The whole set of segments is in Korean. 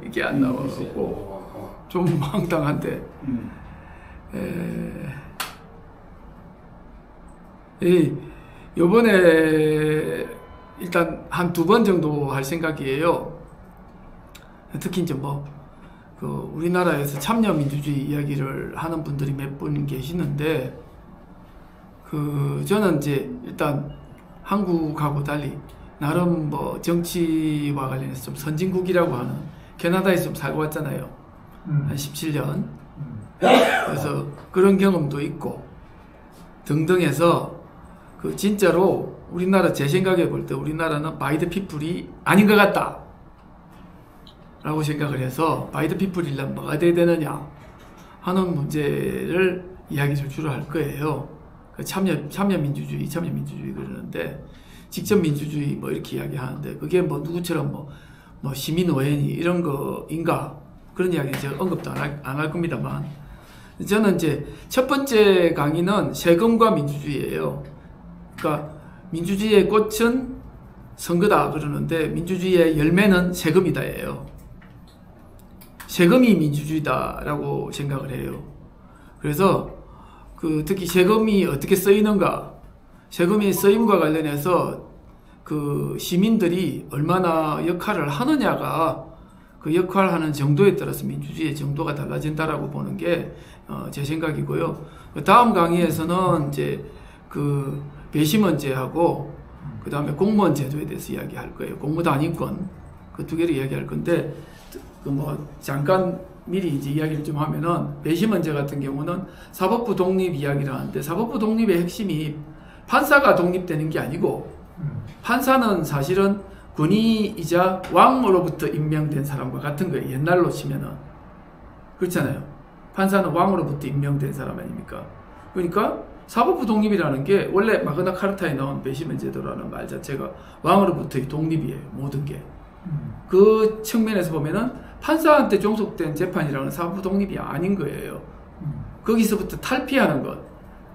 이게 안 나와갖고 좀 황당한데. 요번에 일단 한 2번 정도 할 생각이에요. 특히 이제 우리나라에서 참여민주주의 이야기를 하는 분들이 몇 분 계시는데, 저는 이제 일단 한국하고 달리 나름 정치와 관련해서 좀 선진국이라고 하는, 캐나다에서 좀 살고 왔잖아요. 한 17년. 그래서 그런 경험도 있고 등등 해서 진짜로 우리나라, 제 생각에 볼 때 우리나라는 바이 더 피플이 아닌 것 같다 라고 생각을 해서, 바이 더 피플이려면 뭐가 돼야 되느냐 하는 문제를 이야기를 주로 할 거예요. 참여민주주의 그러는데, 직접 민주주의 이렇게 이야기하는데, 그게 누구처럼 시민의회니 이런 거인가, 그런 이야기 제가 언급도 안 할 겁니다만, 저는 이제 첫 번째 강의는 세금과 민주주의예요. 그러니까 민주주의의 꽃은 선거다 그러는데, 민주주의의 열매는 세금이다예요. 세금이 민주주의다라고 생각을 해요. 그래서 특히 세금이 어떻게 쓰이는가, 세금이 쓰임과 관련해서 시민들이 얼마나 역할을 하느냐가, 그 역할하는 정도에 따라서 민주주의의 정도가 달라진다라고 보는 게 제 생각이고요. 다음 강의에서는 이제 배심원제하고 그 다음에 공무원 제도에 대해서 이야기할 거예요. 공무단위권, 그 2개를 이야기할 건데, 잠깐 미리 이제 이야기를 좀 하면은, 배심원제 같은 경우는 사법부 독립 이야기를 하는데, 사법부 독립의 핵심이 판사가 독립되는 게 아니고, 판사는 사실은 군의이자 왕으로부터 임명된 사람과 같은 거예요. 옛날로 치면은. 그렇잖아요. 판사는 왕으로부터 임명된 사람 아닙니까? 그러니까 사법부 독립이라는 게, 원래 마그나 카르타에 나온 배심원 제도라는 말 자체가 왕으로부터의 독립이에요. 모든 게. 그 측면에서 보면은 판사한테 종속된 재판이라는 사법부 독립이 아닌 거예요. 거기서부터 탈피하는 것,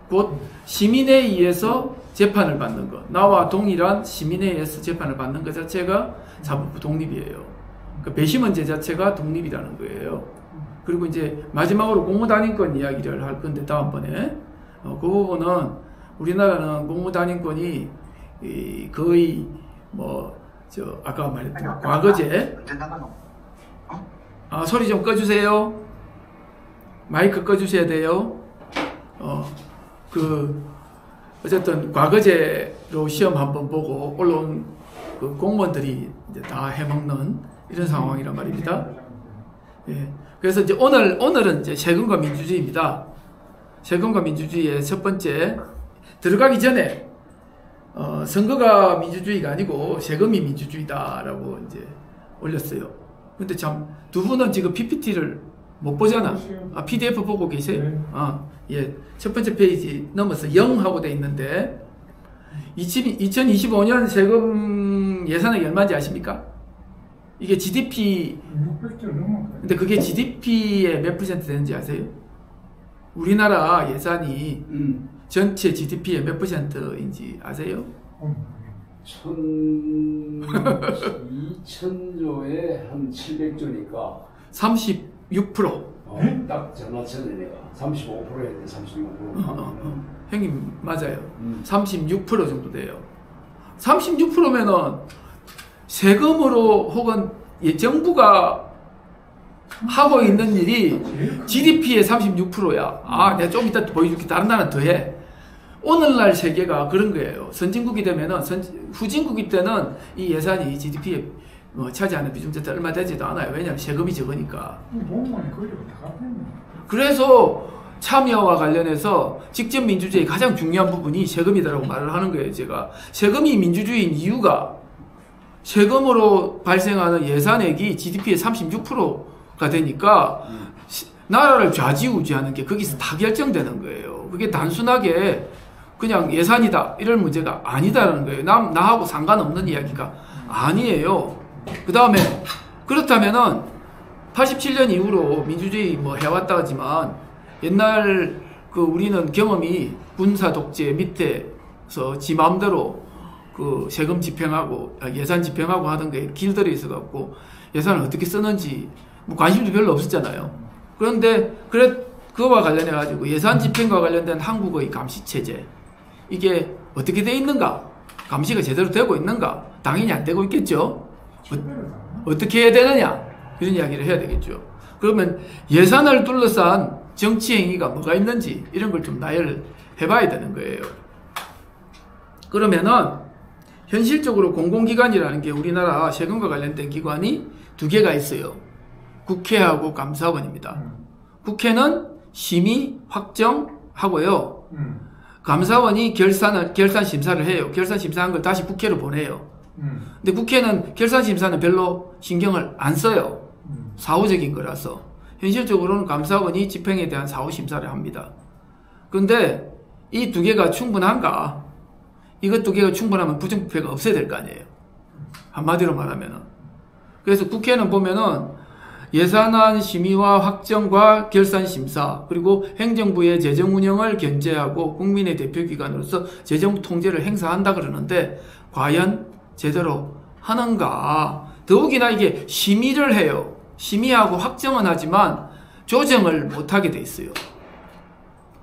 곧 시민에 의해서 재판을 받는 것, 나와 동일한 시민에 의해서 재판을 받는 것 자체가 사법부 독립이에요. 그러니까 배심원제 자체가 독립이라는 거예요. 그리고 이제 마지막으로 공무단위권 이야기를 할 건데, 다음번에 그 부분은, 우리나라는 공무단위권이 거의 아까 말했던 과거제. 소리 좀 꺼주세요. 마이크 꺼주셔야 돼요. 어쨌든 과거제로 시험 한번 보고 올라온 공무원들이 이제 다 해먹는 이런 상황이란 말입니다. 예. 그래서 이제 오늘은 이제 세금과 민주주의입니다. 세금과 민주주의의 첫 번째, 들어가기 전에 선거가 민주주의가 아니고 세금이 민주주의다라고 이제 올렸어요. 근데 참, 2분은 지금 PPT를 못 보잖아. PDF 보고 계세요? 예. 첫 번째 페이지 넘어서 0 하고 돼 있는데, 2025년 세금 예산액이 얼마인지 아십니까? 이게 GDP, 근데 그게 GDP의 몇 % 되는지 아세요? 우리나라 예산이 전체 GDP의 몇 %인지 아세요? 2천조에 한 700조니까 36%. 딱 전화쳤네 내가. 35%였는데 36%. 형님 맞아요. 36% 정도 돼요. 36%면은 세금으로 혹은 정부가 하고 있는 일이 GDP의 36%야. 내가 좀 이따 보여줄게. 다른 나라는 더해. 오늘날 세계가 그런 거예요. 선진국이 되면은, 후진국이 때는 이 예산이 GDP에 차지하는 비중 자체 얼마 되지도 않아요. 왜냐하면 세금이 적으니까. 그래서 참여와 관련해서 직접 민주주의의 가장 중요한 부분이 세금이다라고 말을 하는 거예요. 제가 세금이 민주주의인 이유가, 세금으로 발생하는 예산액이 GDP의 36%가 되니까 나라를 좌지우지하는 게 거기서 다 결정되는 거예요. 그게 단순하게 그냥 예산이다 이럴 문제가 아니다라는 거예요. 나하고 상관없는 이야기가 아니에요. 그 다음에 그렇다면은 87년 이후로 민주주의 해왔다 하지만, 옛날 우리는 경험이 군사 독재 밑에서 지 마음대로 그 세금 집행하고 예산 집행하고 하던 게 길들여 있어갖고 예산을 어떻게 쓰는지 뭐 관심도 별로 없었잖아요. 그런데 그거와 관련해 가지고 예산 집행과 관련된 한국의 감시 체제 이게 어떻게 돼 있는가? 감시가 제대로 되고 있는가? 당연히 안 되고 있겠죠. 어떻게 해야 되느냐? 이런 이야기를 해야 되겠죠. 그러면 예산을 둘러싼 정치 행위가 뭐가 있는지 이런 걸 좀 나열을 해봐야 되는 거예요. 그러면은 현실적으로 공공기관이라는 게 우리나라 세금과 관련된 기관이 두 개가 있어요. 국회하고 감사원입니다. 국회는 심의, 확정하고요. 감사원이 결산 심사를 해요. 결산 심사한 걸 다시 국회로 보내요. 근데 국회는 결산 심사는 별로 신경을 안 써요. 사후적인 거라서. 현실적으로는 감사원이 집행에 대한 사후 심사를 합니다. 그런데 이 두 개가 충분한가? 이것 두 개가 충분하면 부정부패가 없어야 될 거 아니에요. 한마디로 말하면은. 그래서 국회는 보면은 예산안 심의와 확정과 결산 심사 그리고 행정부의 재정 운영을 견제하고 국민의 대표기관으로서 재정 통제를 행사한다 그러는데 과연 제대로 하는가? 더욱이나 이게 심의를 해요. 심의하고 확정은 하지만 조정을 못하게 돼 있어요.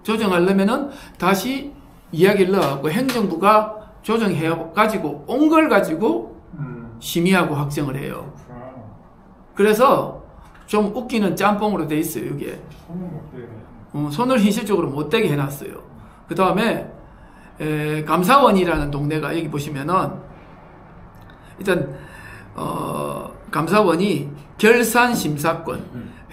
조정하려면은 다시 이야기를 넣어갖고 행정부가 조정해가지고 온 걸 가지고 심의하고 확정을 해요. 그래서 좀 웃기는 짬뽕으로 돼 있어요. 이게 손을 현실적으로 못 대게 해놨어요. 그 다음에 감사원이라는 동네가 여기 보시면은 일단 감사원이 결산심사권,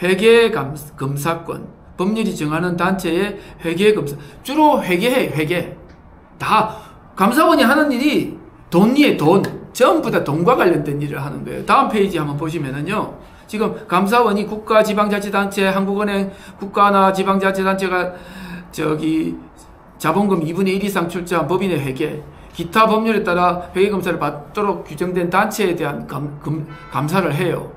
회계검사권, 법률이 정하는 단체의 회계검사 주로 회계해요. 회계 다 감사원이 하는 일이 돈이에요. 돈 전부 다 돈과 관련된 일을 하는 거예요. 다음 페이지 한번 보시면은요. 지금 감사원이 국가지방자치단체, 한국은행, 국가나 지방자치단체가 자본금 2분의 1 이상 출자한 법인의 회계, 기타 법률에 따라 회계검사를 받도록 규정된 단체에 대한 감사를 해요.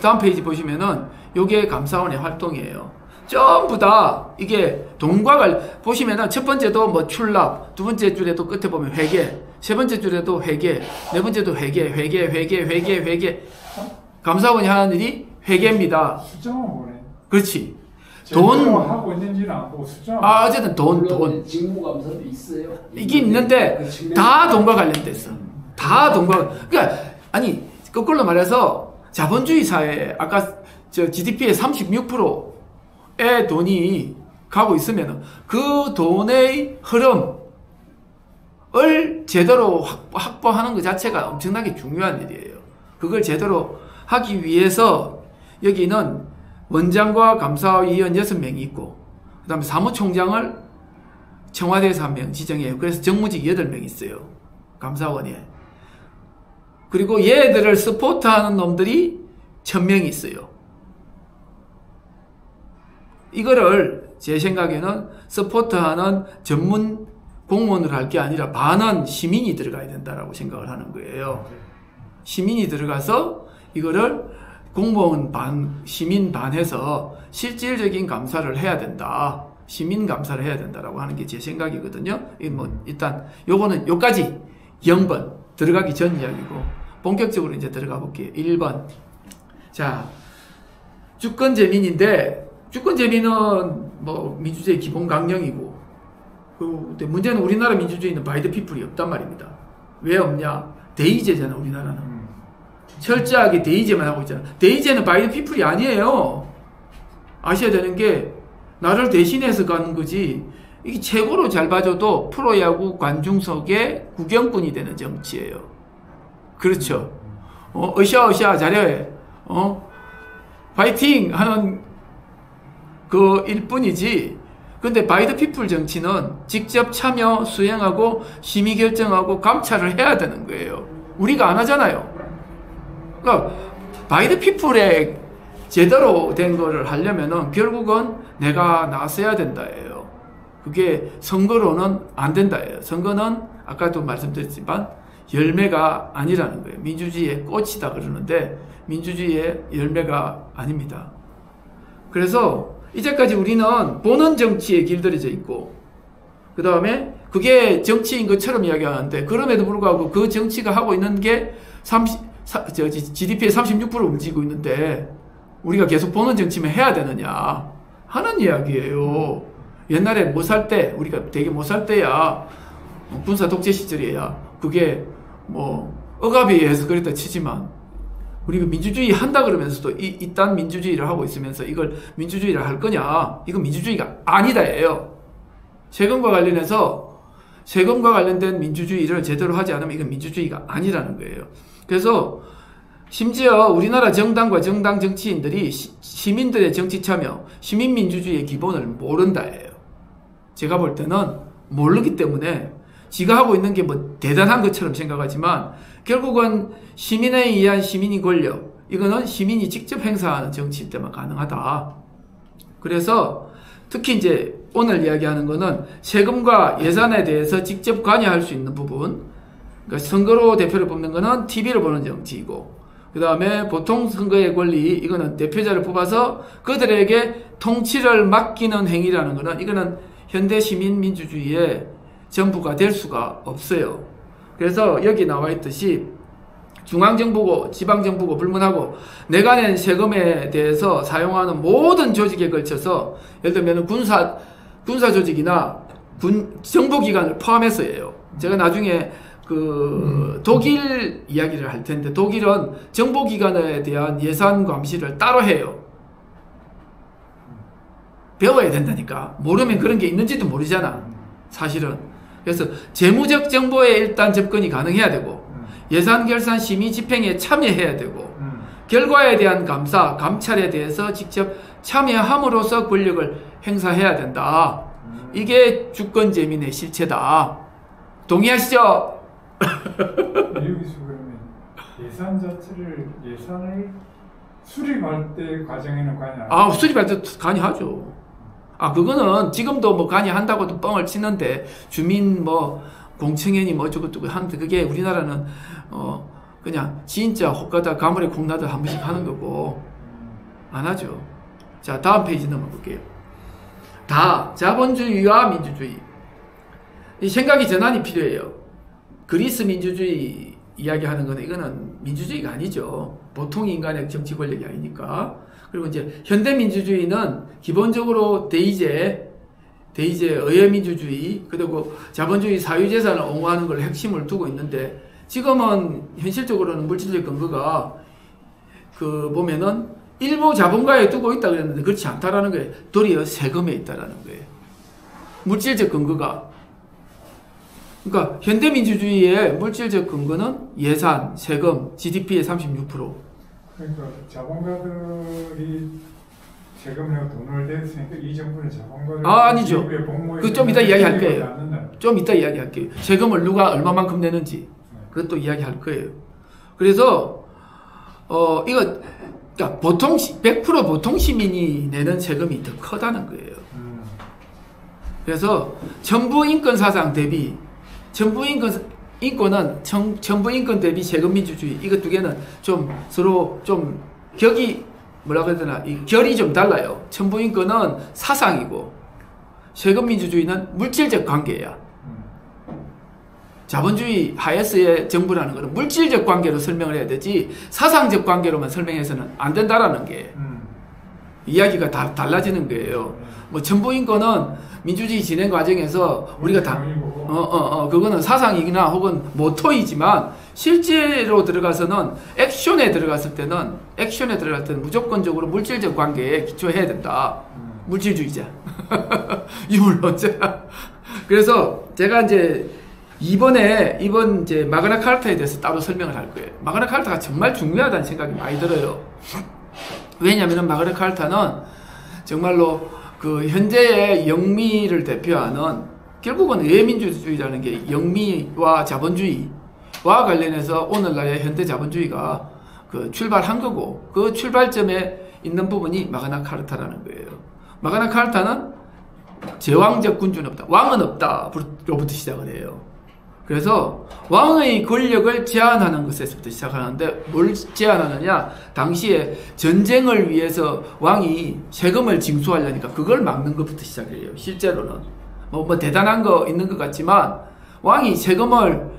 다음 페이지 보시면은 요게 감사원의 활동이에요. 전부 다 이게 돈과 보시면은 첫 번째도 뭐 출납, 두 번째 줄에도 끝에 보면 회계, 세 번째 줄에도 회계, 네 번째도 회계. 감사원이 하는 일이 회계입니다. 수정은 뭐래? 그렇지. 돈 하고 있는지는 안 보고 수정. 어쨌든 돈. 직무감사도 있어요. 이게 있는데 다 돈과 관련됐어. 다 돈과. 그러니까 아니 거꾸로 말해서 자본주의 사회에 아까 GDP의 36%의 돈이 가고 있으면 그 돈의 흐름을 제대로 확보하는 것 자체가 엄청나게 중요한 일이에요. 그걸 제대로 하기 위해서 여기는 원장과 감사위원 6명이 있고 그 다음에 사무총장을 청와대에서 1명 지정해요. 그래서 정무직 8명 있어요. 감사원에. 그리고 얘들을 서포트하는 놈들이 1000명이 있어요. 이거를 제 생각에는 서포트하는 전문 공무원으로 할 게 아니라 반은 시민이 들어가야 된다라고 생각을 하는 거예요. 시민이 들어가서 이거를 공무원 반, 시민 반 해서 실질적인 감사를 해야 된다. 시민 감사를 해야 된다라고 하는 게 제 생각이거든요. 일단 요거는 요까지 0번 들어가기 전 이야기고 본격적으로 이제 들어가 볼게요. 1번. 자, 주권재민인데 주권재민은 뭐 민주주의 기본 강령이고 근데 문제는 우리나라 민주주의는 바이 더 피플이 없단 말입니다. 왜 없냐? 대의제잖아 우리나라는. 철저하게 대의제만 하고 있잖아. 대의제는 바이 더 피플이 아니에요. 아셔야 되는 게 나를 대신해서 가는 거지. 이게 최고로 잘 봐줘도 프로야구 관중석의 구경꾼이 되는 정치예요. 그렇죠. 으쌰으쌰 잘해. 파이팅 하는 그 일뿐이지. 근데 바이 더 피플 정치는 직접 참여, 수행하고 심의 결정하고 감찰을 해야 되는 거예요. 우리가 안 하잖아요. 그러니까 바이 더 피플에 제대로 된 거를 하려면은 결국은 내가 나서야 된다예요. 그게 선거로는 안 된다예요. 선거는 아까도 말씀드렸지만 열매가 아니라는 거예요. 민주주의의 꽃이다 그러는데 민주주의의 열매가 아닙니다. 그래서 이제까지 우리는 보는 정치에 길들여져 있고 그 다음에 그게 정치인 것처럼 이야기하는데 그럼에도 불구하고 그 정치가 하고 있는 게 GDP의 36% 움직이고 있는데 우리가 계속 보는 정치만 해야 되느냐 하는 이야기예요. 옛날에 못 살 때, 우리가 되게 못 살 때야 군사 독재 시절이야 그게 뭐 억압에 의해서 그랬다 치지만 우리가 민주주의 한다 그러면서도 이딴 민주주의를 하고 있으면서 이걸 민주주의를 할 거냐? 이건 민주주의가 아니다예요. 세금과 관련된 민주주의를 제대로 하지 않으면 이건 민주주의가 아니라는 거예요. 그래서 심지어 우리나라 정당과 정당 정치인들이 시민들의 정치 참여, 시민민주주의의 기본을 모른다예요. 제가 볼 때는 모르기 때문에 지가 하고 있는 게 뭐 대단한 것처럼 생각하지만 결국은 시민에 의한 시민이 권력, 이거는 시민이 직접 행사하는 정치 때만 가능하다. 그래서 특히 이제 오늘 이야기하는 거는 세금과 예산에 대해서 직접 관여할 수 있는 부분, 그러니까 선거로 대표를 뽑는 거는 TV를 보는 정치이고, 그 다음에 보통 선거의 권리, 이거는 대표자를 뽑아서 그들에게 통치를 맡기는 행위라는 거는 이거는 현대 시민민주주의의 전부가 될 수가 없어요. 그래서 여기 나와 있듯이 중앙정부고 지방정부고 불문하고 내가 낸 세금에 대해서 사용하는 모든 조직에 걸쳐서 예를 들면 군사 조직이나 정보기관을 포함해서예요. 제가 나중에 독일 이야기를 할 텐데 독일은 정보기관에 대한 예산 감시를 따로 해요. 배워야 된다니까. 모르면 그런 게 있는지도 모르잖아 사실은. 그래서 재무적 정보에 일단 접근이 가능해야 되고 예산 결산 심의 집행에 참여해야 되고 결과에 대한 감사, 감찰에 대해서 직접 참여함으로써 권력을 행사해야 된다. 이게 주권재민의 실체다. 동의하시죠? 여기서 그러면 예산을 수립할 때 과정에는 관여 수립할 때 관여하죠. 그거는 지금도 뭐 관여한다고도 뻥을 치는데 주민 뭐 공청회니 뭐 어쩌고저쩌고 하는데 그게 우리나라는 그냥 진짜 혹가다 가물에 콩나들 한 번씩 하는 거고 안 하죠. 자, 다음 페이지 넘어볼게요. 자본주의와 민주주의. 이 생각이 전환이 필요해요. 그리스 민주주의 이야기하는 거는 이거는 민주주의가 아니죠. 보통 인간의 정치 권력이 아니니까. 그리고 이제 현대민주주의는 기본적으로 대의제, 의회민주주의, 그리고 자본주의 사유재산을 옹호하는 걸 핵심을 두고 있는데 지금은 현실적으로는 물질적 근거가 보면은 일부 자본가에 두고 있다 그랬는데 그렇지 않다라는 거예요. 도리어 세금에 있다라는 거예요. 물질적 근거가. 그러니까 현대민주주의의 물질적 근거는 예산, 세금, GDP의 36%. 그러니까 자본가들이 세금 내고 돈을 냈으니까 이 정부는 자본가들 아니죠. 그 좀 이따 이야기할 거예요. 좀 이따 이야기할게요. 세금을 누가 얼마만큼 내는지 그것도 이야기할 거예요. 그래서 이거 그러니까 100% 보통 시민이 내는 세금이 더 크다는 거예요. 그래서 정부인권 사상 대비 인권은 정부인권 대비 세금민주주의 이거 두 개는 좀 서로 좀 격이 뭐라고 해야 되나 이 결이 좀 달라요. 정부인권은 사상이고 세금민주주의는 물질적 관계야. 자본주의 하에서의 정부라는 것은 물질적 관계로 설명을 해야 되지 사상적 관계로만 설명해서는 안 된다라는 게 이야기가 다 달라지는 거예요. 뭐 정부인권은 민주주의 진행 과정에서 우리가 그거는 사상이나 혹은 모토이지만 실제로 들어가서는 액션에 들어갈 때는 무조건적으로 물질적 관계에 기초해야 된다. 물질주의자. 유물론자. 그래서 제가 이제 이번 이제 마그나 카르타에 대해서 따로 설명을 할 거예요. 마그나 카르타가 정말 중요하다는 생각이 많이 들어요. 왜냐하면 마그나 카르타는 정말로 그 현재의 영미를 대표하는 결국은 의회민주주의라는 게 영미와 자본주의와 관련해서 오늘날의 현대 자본주의가 출발한 거고 그 출발점에 있는 부분이 마그나 카르타라는 거예요. 마그나 카르타는 제왕적 군주는 없다. 왕은 없다. 로부터 시작을 해요. 그래서 왕의 권력을 제한하는 것에서부터 시작하는데 뭘 제한하느냐? 당시에 전쟁을 위해서 왕이 세금을 징수하려니까 그걸 막는 것부터 시작해요. 실제로는 뭐 대단한 거 있는 것 같지만 왕이 세금을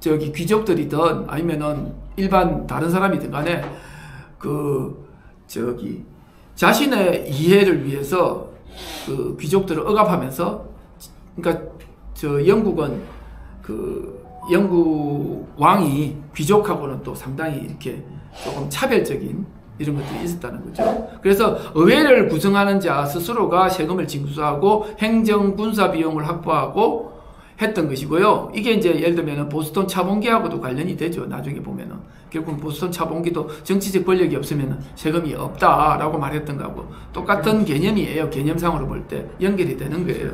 귀족들이든 아니면은 일반 다른 사람이든 간에 자신의 이해를 위해서 귀족들을 억압하면서, 그러니까 영국은 영국 왕이 귀족하고는 또 상당히 이렇게 조금 차별적인 이런 것들이 있었다는 거죠. 그래서 의회를 구성하는 자 스스로가 세금을 징수하고 행정 군사 비용을 확보하고 했던 것이고요. 이게 이제 예를 들면 보스턴 차봉기하고도 관련이 되죠. 나중에 보면은 결국 보스턴 차봉기도 정치적 권력이 없으면 세금이 없다라고 말했던 거하고 똑같은 개념이에요. 개념상으로 볼 때 연결이 되는 거예요.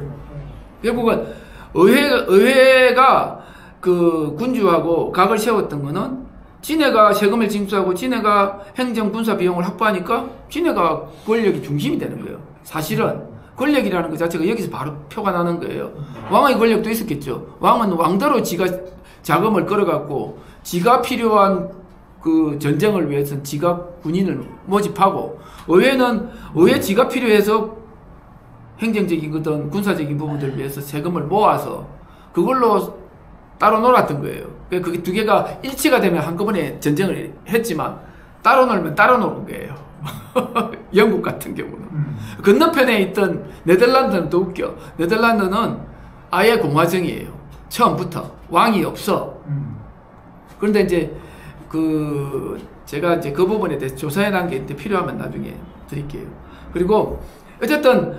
결국은 의회가 군주하고 각을 세웠던 거는 지네가 세금을 징수하고 지네가 행정 군사 비용을 확보하니까 지네가 권력이 중심이 되는 거예요. 사실은 권력이라는 것 자체가 여기서 바로 표가 나는 거예요. 왕의 권력도 있었겠죠. 왕은 왕대로 지가 자금을 끌어갖고 지가 필요한 전쟁을 위해서는 지가 군인을 모집하고, 의회는 의회 지가 필요해서 행정적인 거든 군사적인 부분들을 위해서 세금을 모아서 그걸로 따로 놀았던 거예요. 그게 두 개가 일치가 되면 한꺼번에 전쟁을 했지만 따로 놀면 따로 노는 거예요. 영국 같은 경우는. 건너편에 있던 네덜란드는 더 웃겨. 네덜란드는 아예 공화정이에요. 처음부터. 왕이 없어. 그런데 이제 제가 이제 그 부분에 대해서 조사해 난 게 있는데 필요하면 나중에 드릴게요. 그리고 어쨌든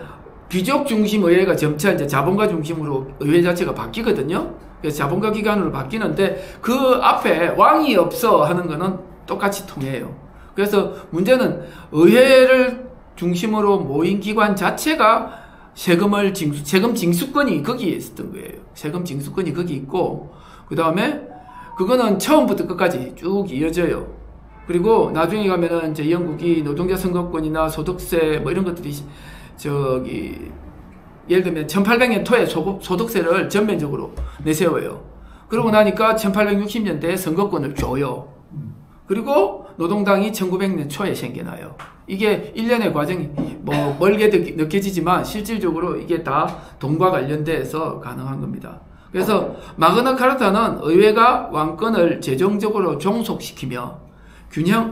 귀족 중심 의회가 점차 이제 자본가 중심으로 의회 자체가 바뀌거든요. 그래서 자본가 기관으로 바뀌는데 그 앞에 왕이 없어 하는 거는 똑같이 통해요. 그래서 문제는 의회를 중심으로 모인 기관 자체가 세금 징수권이 거기에 있었던 거예요. 세금 징수권이 거기 있고, 그 다음에 그거는 처음부터 끝까지 쭉 이어져요. 그리고 나중에 가면은 이제 영국이 노동자 선거권이나 소득세 뭐 이런 것들이 예를 들면 1800년 토에 소득세를 전면적으로 내세워요. 그러고 나니까 1860년대에 선거권을 줘요. 그리고 노동당이 1900년 초에 생겨나요. 이게 일련의 과정이 뭐 멀게 느껴지지만 실질적으로 이게 다 돈과 관련돼서 가능한 겁니다. 그래서 마그나 카르타는 의회가 왕권을 재정적으로 종속시키며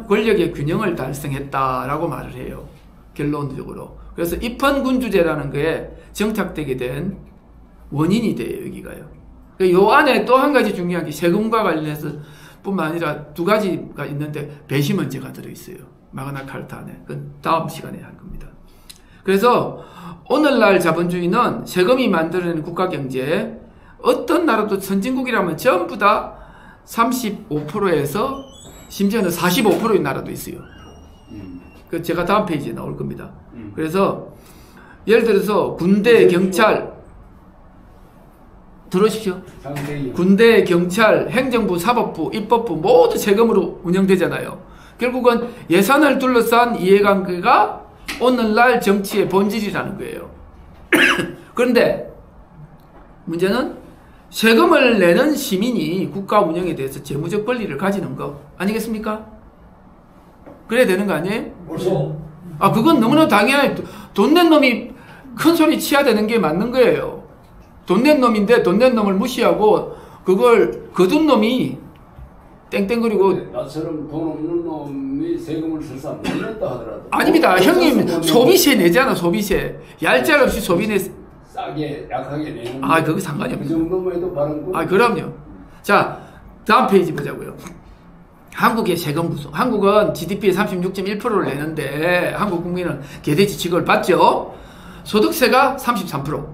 권력의 균형을 달성했다라고 말을 해요. 결론적으로. 그래서 입헌군주제라는 거에 정착되게 된 원인이 돼요, 여기가요. 요 안에 또 한 가지 중요한 게 세금과 관련해서 뿐만 아니라 두 가지가 있는데 배심원제가 들어있어요. 마그나 카르타 안에. 그건 다음 시간에 할 겁니다. 그래서 오늘날 자본주의는 세금이 만들어내는 국가경제에 어떤 나라도 선진국이라면 전부 다 35%에서 심지어는 45%인 나라도 있어요. 그 제가 다음 페이지에 나올 겁니다. 그래서 예를 들어서 군대, 경찰 들으십시오. 군대, 경찰, 행정부, 사법부, 입법부 모두 세금으로 운영되잖아요. 결국은 예산을 둘러싼 이해관계가 오늘날 정치의 본질이라는 거예요. 그런데 문제는 세금을 내는 시민이 국가 운영에 대해서 재무적 권리를 가지는 거 아니겠습니까? 그래야 되는 거 아니에요? 그건 너무나 당연히 돈 낸 놈이 큰 소리 치야 되는 게 맞는 거예요. 돈 낸 놈인데 돈 낸 놈을 무시하고 그걸 거둔 놈이 땡땡거리고. 나처럼 돈 없는 놈이 세금을 설사 못 냈다 하더라도. 아닙니다. 형님 소비세 내잖아. 소비세. 얄짤없이 소비내. 싸게 약하게 내는. 그거 상관이 없어요. 그 정도만 해도 바른 거. 그럼요. 자, 다음 페이지 보자고요. 한국의 세금 구성. 한국은 GDP의 36.1%를 내는데 한국 국민은 개돼지 취급을 받죠. 소득세가 33%.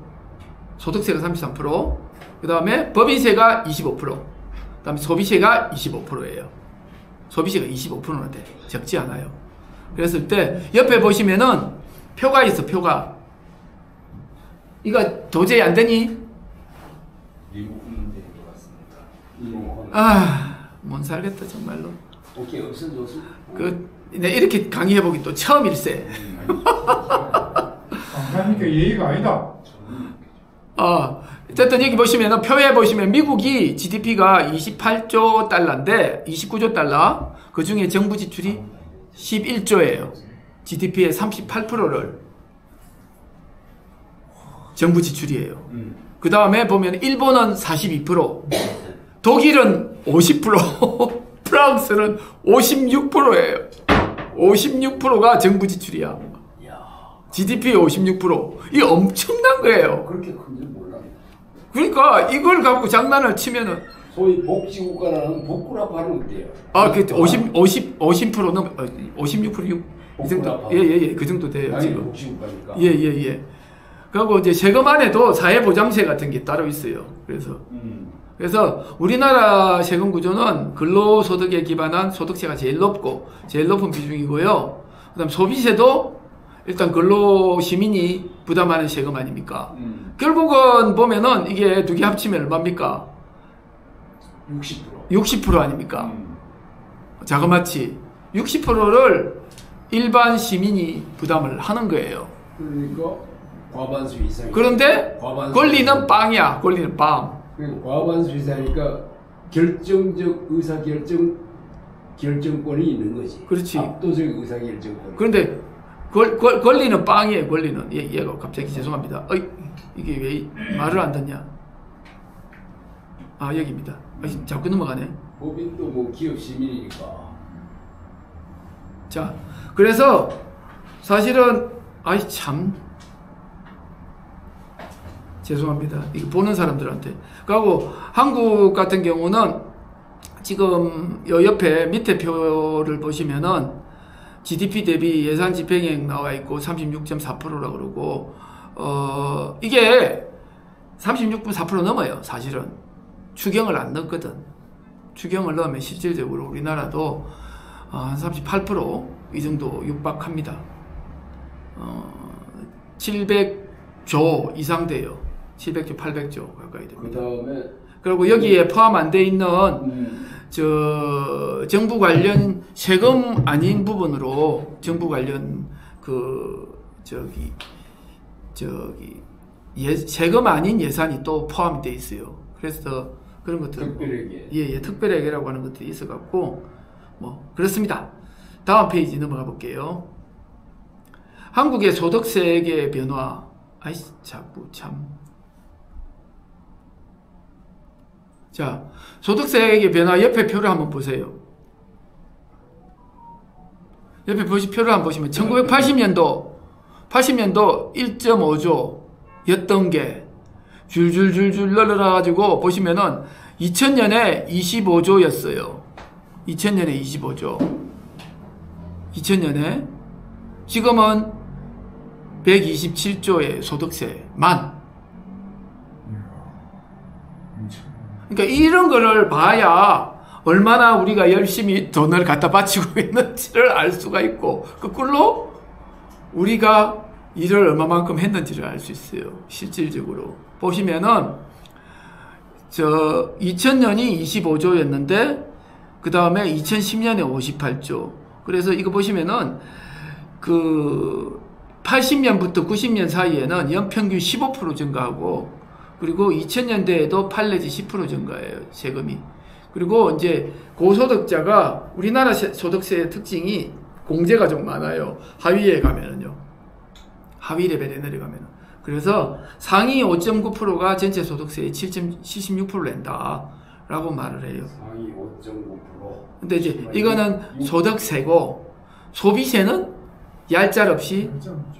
소득세가 33%. 그 다음에 법인세가 25%. 그 다음에 소비세가 25%예요. 소비세가 25%는 돼. 적지 않아요. 그랬을 때 옆에 보시면은 표가 있어. 표가. 이거 도저히 안 되니? 미국은 될 것 같습니다. 못 살겠다 정말로. 오케이, 없어졌어. 네, 이렇게 강의해보기 또 처음일세. 그러니까 예의가 아니다. 어쨌든 여기 보시면 표에 보시면 미국이 GDP가 28조 달러인데 29조 달러, 그 중에 정부 지출이 11조예요. GDP의 38%를 정부 지출이에요. 그 다음에 보면 일본은 42%, 독일은 50%, 프랑스는 56%예요. 56%가 정부 지출이야. GDP의 56%. 이게 엄청난 거예요. 그렇게 큰줄 몰랐네. 그러니까 이걸 갖고 장난을 치면은 소위 복지국가라는 복구라파는 어때요? 아, 그 50%는 56%, 이 정도, 예, 그 정도 돼요 지금. 복지국가니까. 예. 그리고 이제 세금안 에도 사회보장세 같은 게 따로 있어요. 그래서 우리나라 세금 구조는 근로소득에 기반한 소득세가 제일 높은 비중이고요. 그다음 소비세도 일단 근로시민이 부담하는 세금 아닙니까? 결국은 보면은 이게 두 개 합치면 얼마입니까? 60% 아닙니까? 자그마치 60%를 일반 시민이 부담을 하는 거예요. 그러니까 과반수 이상. 그런데 권리는 빵이야. 권리는 빵. 과반수 이상이니까 결정적 결정권이 있는 거지. 그렇지. 압도적 의사결정권. 그런데 권리는 빵이에요. 권리는. 얘가 갑자기 죄송합니다. 이게 왜 말을 안 듣냐? 아, 여기입니다. 자꾸 넘어가네. 법인도 뭐 기업 시민이니까. 자, 그래서 사실은 참 죄송합니다. 이거 보는 사람들한테. 그리고 한국 같은 경우는 지금 요 옆에 밑에 표를 보시면은 GDP 대비 예산 집행액 나와 있고 36.4%라 그러고 이게 36.4% 넘어요. 사실은 추경을 안 넣거든. 추경을 넣으면 실질적으로 우리나라도 한 38% 이 정도 육박합니다. 700조 이상 돼요. 700조, 800조 가까이 됩니다. 그 다음에 그리고 여기에 포함 안 돼 있는 정부 관련 세금 아닌 부분으로 정부 관련 세금 아닌 예산이 또 포함이 돼 있어요. 그래서 그런 것들 특별하게 특별하게라고 하는 것들이 있어 갖고 뭐 그렇습니다. 다음 페이지 넘어가 볼게요. 한국의 소득세액의 변화. 자꾸 참. 자, 소득세액의 변화 옆에 표를 한번 보세요. 옆에 표를 한번 보시면 1980년도 1.5조 였던 게 줄줄줄줄 늘어나 가지고 보시면은 2000년에 25조였어요. 2000년에 25조. 2000년에 지금은 127조의 소득세만. 그러니까 이런 거를 봐야 얼마나 우리가 열심히 돈을 갖다 바치고 있는지를 알 수가 있고, 거꾸로 우리가 일을 얼마만큼 했는지를 알 수 있어요. 실질적으로 보시면은 2000년이 25조였는데 그 다음에 2010년에 58조. 그래서 이거 보시면은 80년부터 90년 사이에는 연평균 15% 증가하고, 그리고 2000년대에도 8 내지 10% 증가해요, 세금이. 그리고 이제 고소득자가 우리나라 소득세의 특징이 공제가 좀 많아요. 하위에 가면은요. 하위 레벨에 내려가면은. 그래서 상위 5.9%가 전체 소득세의 7.76%를 낸다 라고 말을 해요. 상위 5.9%. 근데 이제 이거는 소득세고, 소비세는 얄짤없이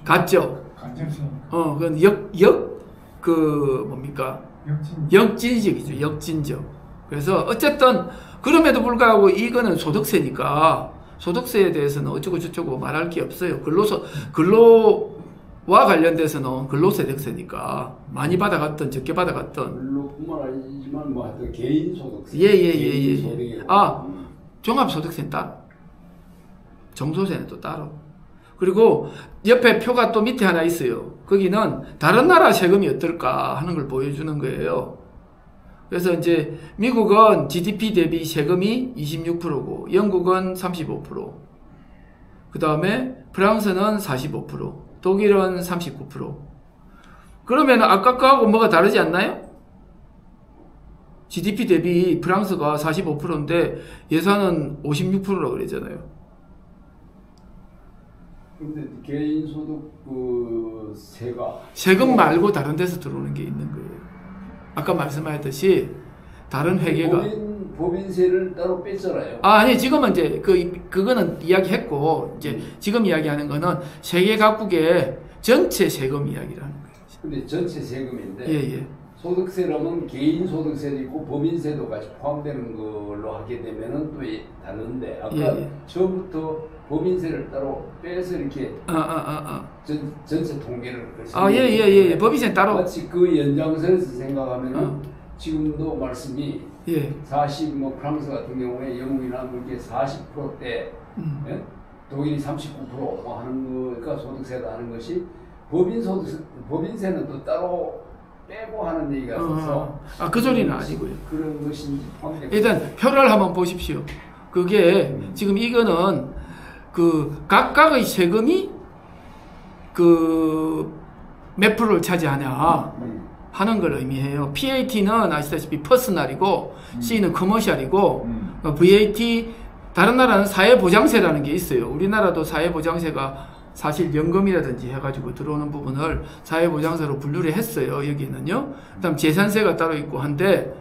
갔죠. 그건 역진적이죠. 역진적. 그래서 어쨌든 그럼에도 불구하고 이거는 소득세니까 소득세에 대해서는 어쩌고 저쩌고 말할 게 없어요. 근로와 관련돼서는 근로소득세니까 많이 받아갔던 적게 받아갔던. 근로뿐만 아니지만 뭐 하여튼 개인 소득세. 예. 종합소득세는 따로. 정소세는 또 따로. 그리고 옆에 표가 또 밑에 하나 있어요. 거기는 다른 나라 세금이 어떨까 하는 걸 보여주는 거예요. 그래서 이제 미국은 GDP 대비 세금이 26%고 영국은 35%, 그 다음에 프랑스는 45%, 독일은 39%. 그러면 아까 거하고 뭐가 다르지 않나요? GDP 대비 프랑스가 45%인데 예산은 56%라고 그랬잖아요. 근데 개인소득 그 세금 말고 다른 데서 들어오는 게 있는 거예요. 아까 말씀하셨듯이 다른 회계가 법인세를 따로 뺐잖아요. 아니 지금은 이제 그거는 이야기했고 이제 지금 이야기하는 거는 세계 각국의 전체 세금 이야기라는 거예요. 근데 전체 세금인데 예. 소득세라면 개인 소득세도 있고 법인세도 같이 포함되는 걸로 하게 되면은 또 다른데 아까 처음부터 법인세를 따로 빼서 이렇게 전체 통계를 예. 법인세 따로 마치 그 연장선에서 생각하면은 지금도 말씀이 40 뭐 프랑스 같은 경우에 영국이나 이렇게 40%대 독일이 39% 하는 거가 소득세다 하는 것이 법인세는 또 따로 빼고 하는 얘기가 있어서 그 소리는 아니고요. 그런 것인지 일단 표를 한번 보십시오. 그게 지금 이거는 그 각각의 세금이 그 몇 프로를 차지하냐 하는 걸 의미해요. PAT는 아시다시피 퍼스널이고 C는 커머셜이고 VAT 다른 나라는 사회보장세라는 게 있어요. 우리나라도 사회보장세가 사실 연금이라든지 해가지고 들어오는 부분을 사회보장세로 분류를 했어요. 여기는요. 그 다음 재산세가 따로 있고 한데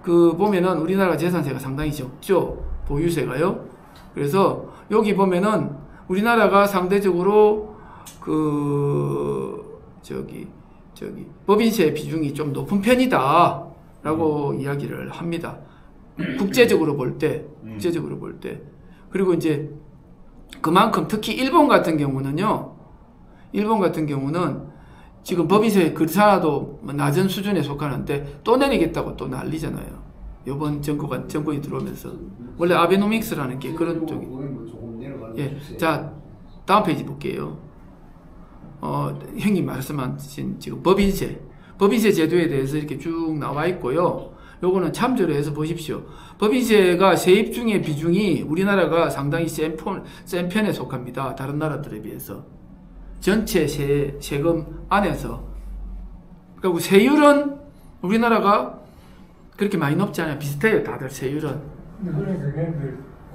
그 보면은 우리나라 재산세가 상당히 적죠. 보유세가요. 그래서 여기 보면은 우리나라가 상대적으로 법인세 비중이 좀 높은 편이다 라고 이야기를 합니다. 국제적으로 볼 때. 그리고 이제 그만큼 특히 일본 같은 경우는 지금 법인세 그렇잖아도 낮은 수준에 속하는데 또 내리겠다고 또 난리잖아요. 이번 정권이 들어오면서. 원래 아베노믹스라는 게 그런 쪽이. 자, 다음 페이지 볼게요. 형님 말씀하신 지금 법인세 제도에 대해서 이렇게 쭉 나와 있고요. 요거는 참조를 해서 보십시오. 법인세가 세입 중의 비중이 우리나라가 상당히 센 편에 속합니다. 다른 나라들에 비해서. 전체 세금 안에서. 그리고 세율은 우리나라가 그렇게 많이 높지 않아요. 비슷해요. 다들 세율은. 근데 그게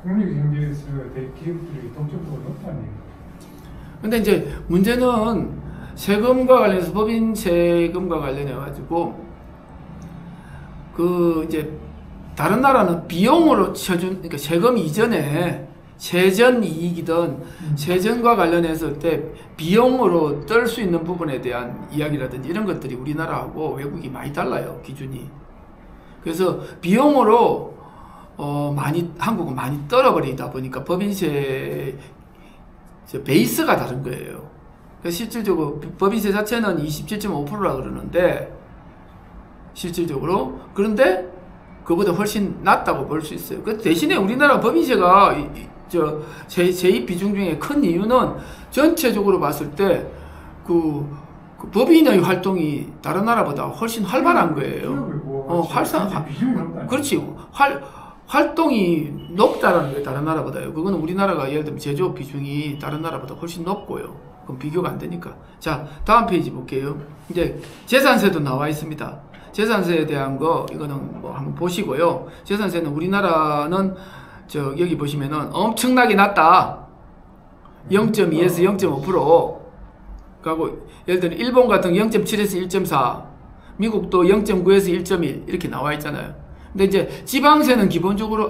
국민경제에서 대기업들이 동적으로 높다니. 근데 이제 문제는 세금과 관련해서 법인 세금과 관련해 가지고 이제 다른 나라는 비용으로 쳐준 그러니까 세금 이전에 세전 이익이든 세전과 관련해서 때 비용으로 뜰 수 있는 부분에 대한 이야기라든지 이런 것들이 우리나라하고 외국이 많이 달라요. 기준이. 그래서 비용으로 한국은 많이 떨어버리다 보니까 법인세 베이스가 다른 거예요. 그래서 실질적으로 법인세 자체는 27.5%라 그러는데 실질적으로 그런데 그보다 훨씬 낮다고 볼 수 있어요. 그 대신에 우리나라 법인세가 세입 비중 중에 큰 이유는 전체적으로 봤을 때 그 법인의 활동이 다른 나라보다 훨씬 활발한 거예요. 그렇지. 활동이 높다라는 게 다른 나라보다요. 그거는 우리나라가 예를 들면 제조업 비중이 다른 나라보다 훨씬 높고요. 그럼 비교가 안 되니까. 자, 다음 페이지 볼게요. 이제 재산세도 나와 있습니다. 재산세에 대한 거 이거는 뭐 한번 보시고요. 재산세는 우리나라는 여기 보시면은 엄청나게 낮다. 0.2에서 0.5%. 그리고 예를 들면 일본 같은 0.7에서 1.4. 미국도 0.9에서 1.1 이렇게 나와 있잖아요. 근데 이제 지방세는 기본적으로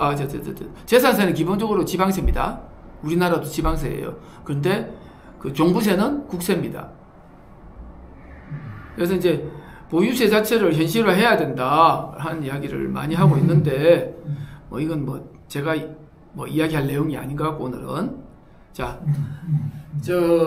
재산세는 기본적으로 지방세입니다. 우리나라도 지방세예요. 그런데 그 종부세는 국세입니다. 그래서 이제 보유세 자체를 현실화해야 된다 하는 이야기를 많이 하고 있는데 뭐 이건 뭐 제가 뭐 이야기할 내용이 아닌 것 같고 오늘은 자